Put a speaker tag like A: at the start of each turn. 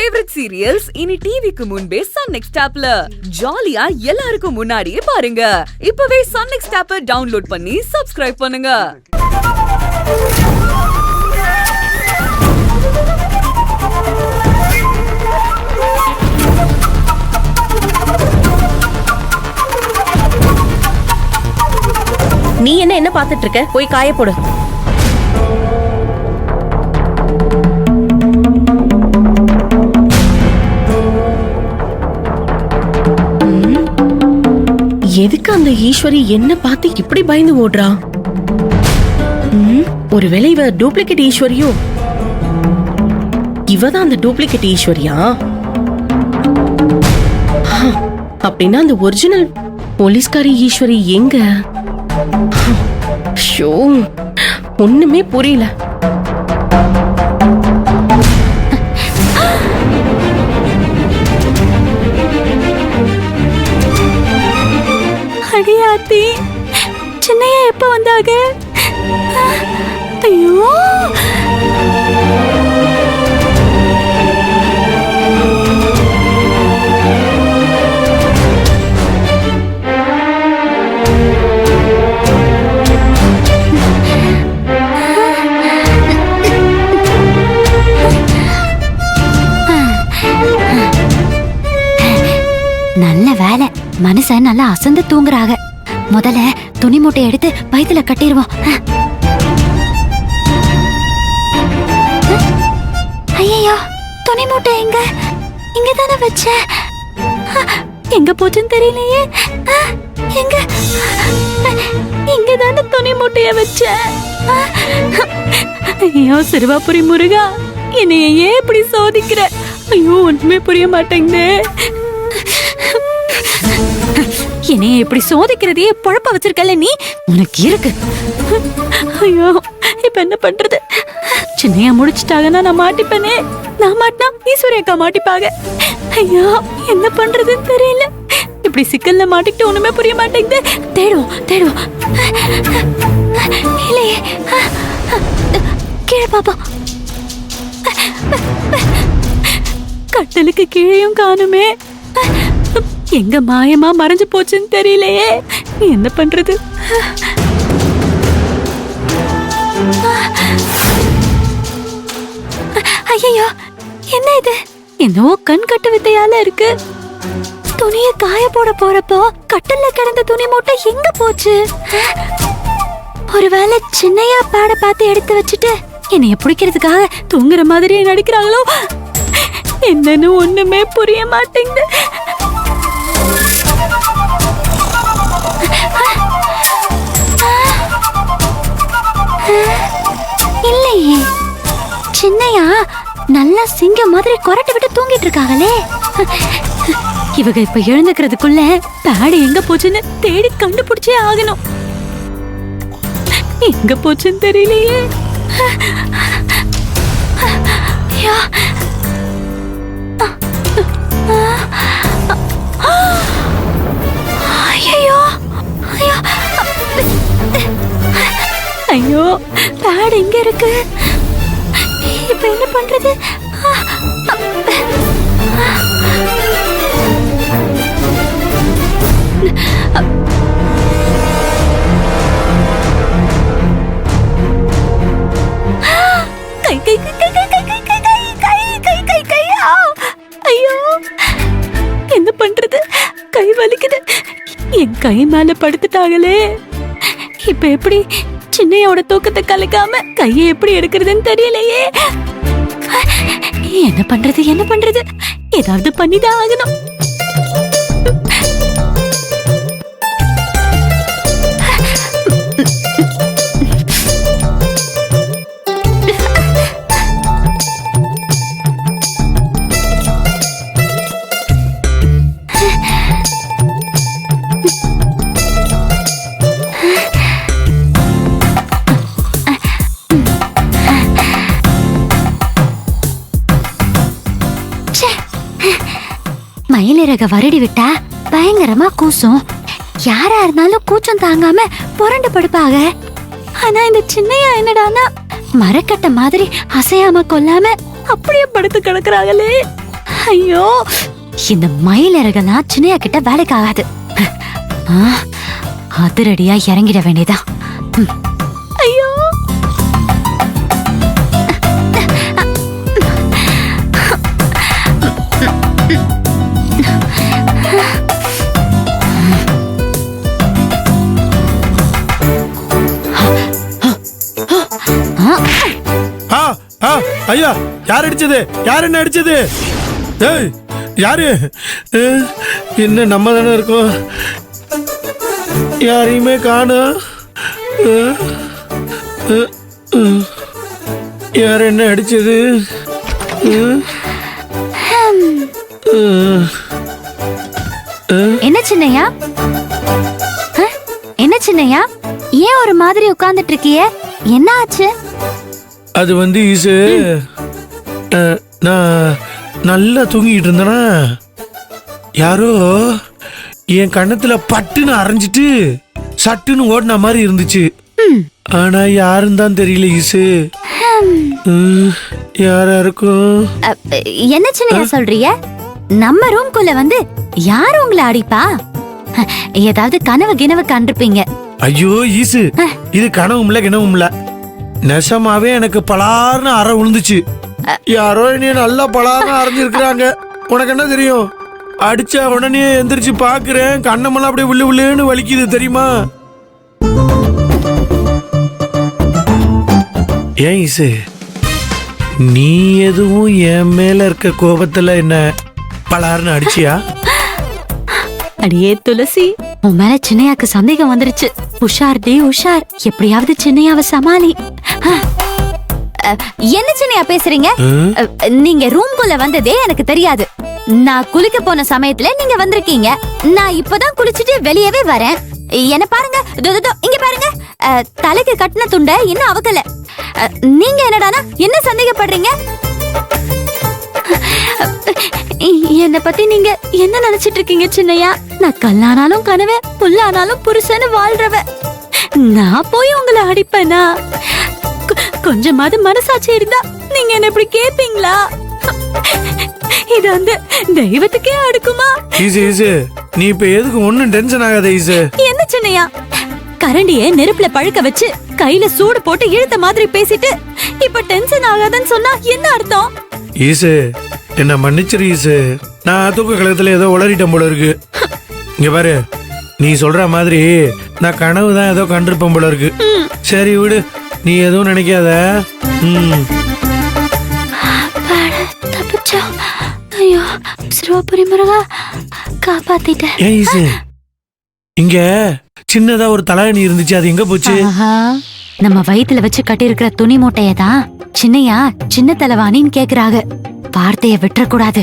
A: Favourite serials இனி டிவிக்கு முன்பே சன் நெக்ஸ்ட் ஆப்ல ஜாலியா எல்லாருக்கும் முன்னாடியே பாருங்க. இப்பவே சன் நெக்ஸ்ட் ஆப்பை டவுன்லோட் பண்ணி சப்ஸ்கிரைப் பண்ணுங்க.
B: நீ என்ன பாத்துட்டு இருக்க? போய் காய போடு. எதுக்கு அந்த ஈஸ்வரி என்ன பார்த்து இப்படி பயந்து ஓடுறா? ஒருவேளை இவ டூப்ளிகேட் ஈஸ்வரியோ? இவதான் அந்த டூப்ளிகேட் ஈஸ்வரியா? அப்படின்னா அந்த ஒரிஜினல் போலீஸ்காரி ஈஸ்வரி எங்க? ஷோ, ஒண்ணுமே புரியல.
C: அடியாத்தி, சின்னையா எப்ப வந்தாங்க? ஐயோ, நல்ல வேலை, மனுஷன் நல்லா அசந்து தூங்குறாங்க. முதல்ல துணி மூட்டை எடுத்து வயித்துல கட்டிடுவோம். ஐயோ, துணி மூட்டை எங்க? இங்க தானே வச்சேன். எங்க போச்சுன்னு தெரியலையே. எங்க? இங்க தானே துணி மூட்டைய வச்சேன். ஐயோ சிறுவாபுரி முருகா, என்னைய ஏன் இப்படி சோதிக்கிற? ஐயோ, ஒண்ணுமே புரிய மாட்டேங்குது. என்னைய இப்படி சோதிக்கிறதையே பொழப்ப வச்சிருக்கல நீ, உனக்கு இருக்கு. ஐயோ, இப்ப என்ன பண்றது? சின்னையா முடிச்சிட்டாங்கன்னா நான் மாட்டிப்பேனே. நான் மாட்டினா ஈஸ்வரி அக்கா மாட்டிப்பாங்க. ஐயோ, என்ன பண்றதுன்னு தெரியல. இப்படி சிக்கல்ல மாட்டிக்கிட்டு ஒண்ணுமே புரிய மாட்டேங்குது. தேடுவோம். இல்லையே, கீழே பாப்பா. கட்டலுக்கு கீழையும் காணுமே. எங்க மாயமா மறைஞ்சு போச்சுன்னு தெரியலையே. என்ன பண்றது? ஐயோ, என்ன இது? என்னவோ கண் கட்டு வித்தையால இருக்கு. துணியை காய போட போறப்போ கட்டல்ல கிடந்த துணி மூட்டை எங்க போச்சு? ஒருவேளை சின்னையா பாட பார்த்து எடுத்து வச்சுட்டு என்னைய பிடிக்கிறதுக்காக தூங்குற மாதிரியே நடிக்கிறாங்களோ? என்னன்னு ஒண்ணுமே புரிய மாட்டேங்குது. இல்லையே, சின்னையா நல்லா சிங்கம் மாதிரி கொரட்டை விட்டு தூங்கிட்டு இருக்காங்களே. இவங்க இப்ப எழுந்துக்கிறதுக்குள்ள பேடு எங்க போச்சுன்னு தேடி கண்டுபிடிச்சே ஆகணும். எங்க போச்சுன்னு தெரியலையே. ஐயோ, பேட் எங்க இருக்கு? இப்ப என்ன பண்றது? ஐயோ, என்ன பண்றது? கை வலிக்குது. என் கை மேல படுத்துட்டாங்களே. இப்ப எப்படி சின்னையோட தூக்கத்தை கலைக்காம கையை எப்படி எடுக்கிறதுன்னு தெரியலையே. என்ன பண்றது? ஏதாவது பண்ணிதான் ஆகணும். மயிலிறக வருடி விட்டா பயங்கரமா கூசும். யாரா இருந்தாலும் கூச்சம் தாங்காம புரண்டு படுப்பாங்க. ஆனா இந்த சின்னையா என்னடானா மரக்கட்ட மாதிரி அசையாம கொல்லாம அப்படியே படுத்து கிடக்குறாங்களே. ஐயோ, இந்த மயில் இறகெல்லாம் சின்னையா கிட்ட வேலைக்கு ஆகாது. அதிரடியா இறங்கிட வேண்டியதான். ஐயோ,
D: ஐயா, யார் அடிச்சது? யார் என்ன அடிச்சது? ஏய், யாரு? என்ன நம்ம தானே இருக்கோம்? யாரையுமே காணோம். யார் என்ன அடிச்சது?
C: என்ன சின்னையா? என்ன சின்னையா, ஏன் ஒரு மாதிரி உட்கார்ந்துட்டு இருக்கிய? என்ன ஆச்சு?
D: அது வந்து ஈசு, நான் நல்லா தூங்கிட்டு இருந்தேனா, யாரோ என் கண்ணத்துல பட்டுன்னு அரைஞ்சிட்டு சட்டுன்னு ஓடின மாதிரி இருந்துச்சு. ஆனா யாருன்னு தான் தெரியல ஈசு. யாரா இருக்கும்?
C: என்ன சின்னையா சொல்றீங்க? நம்ம ரூம்குள்ள வந்து யார் உங்களை அடிப்பா? ஏதாவது கனவு கிணவு கண்டிருப்பீங்க.
D: ஐயோ ஈசு, இது கனவும் இல்ல கிணவும் இல்ல, நெசமாவே எனக்கு பலார்னு அறை விழுந்துச்சு. யாரோ என்னைய நல்லா பலார்னு அரைஞ்சிருக்கிறாங்க. உனக்கு என்ன தெரியும்? அடிச்ச உடனே எந்திரிச்சு பாக்குறேன், கண்ணமெல்லாம் அப்படியே வில்லு வில்லுன்னு வலிக்குது தெரியுமா? ஏன் ஈசு, நீ எதுவும் என் மேல இருக்க கோபத்துல என்ன பலார்னு அடிச்சியா?
C: அடியே துளசி, உன் மேல சின்னையாக்கு சந்தேகம் வந்துருச்சு. உஷார் டி உஷார், எப்படியாவது சின்னையாவை சமாளி. என்ன சின்னையா பேசுறீங்க? நீங்க ரூம்குள்ள வந்ததே எனக்கு தெரியாது. நான் குளிக்க போன சமயத்துல நீங்க வந்திருக்கீங்க. நான் இப்பதான் குளிச்சுட்டு வெளியவே வரேன். என்ன பாருங்க, இங்க பாருங்க, தலைக்கு கட்டின துண்டை இன்னும் அவக்கல. நீங்க என்னடானா என்ன சந்தேகப்படுறீங்க? என்ன பத்தி நீங்க என்ன நினைச்சிட்டு இருக்கீங்க சின்னையா? நான் கல்லானாலும் கனவே, புல்லானாலும் புருஷன்னு வாழ்றவ. நான் போய் உங்களை அடிப்பேனா? கொஞ்சமாவது மனசாட்சி இருந்தா நீங்க என்ன இப்படி கேப்பீங்களா? இது வந்து தெய்வத்துக்கே அடுக்குமா?
D: ஈசு ஈசு, நீ இப்ப எதுக்கு ஒண்ணும் டென்ஷன் ஆகாத ஈசு.
C: என்ன சின்னையா, கரண்டிய நெருப்புல பழுக்க வச்சு கையில சூடு போட்டு இழுத்த மாதிரி பேசிட்டு இப்ப டென்ஷன் ஆகாதன்னு சொன்னா என்ன அர்த்தம்?
D: ஈசு, என்ன மன்னிச்சிரு ஈசு, நான் தூக்க கழகத்துல ஏதோ உளறிட்டேன் போல இருக்கு. இங்க பாரு, நீ சொல்ற மாதிரி நான் கனவு தான் ஏதோ கண்டிருப்பேன் போல இருக்கு. சரி விடு, நீ எதுவும் நினைக்காத.
C: ஐயோ, சிறுவாபுரி முருகா, காப்பாத்திட்ட.
D: ஏன் ஈசு, இங்க சின்னதா ஒரு தலையணி இருந்துச்சு, அது எங்க போச்சு?
C: நம்ம வயித்துல வச்சு கட்டி இருக்கிற துணி மூட்டையதான் சின்னையா சின்ன தலைவாணின்னு கேக்குறாங்க. வார்த்தைய விட்டுற கூடாது.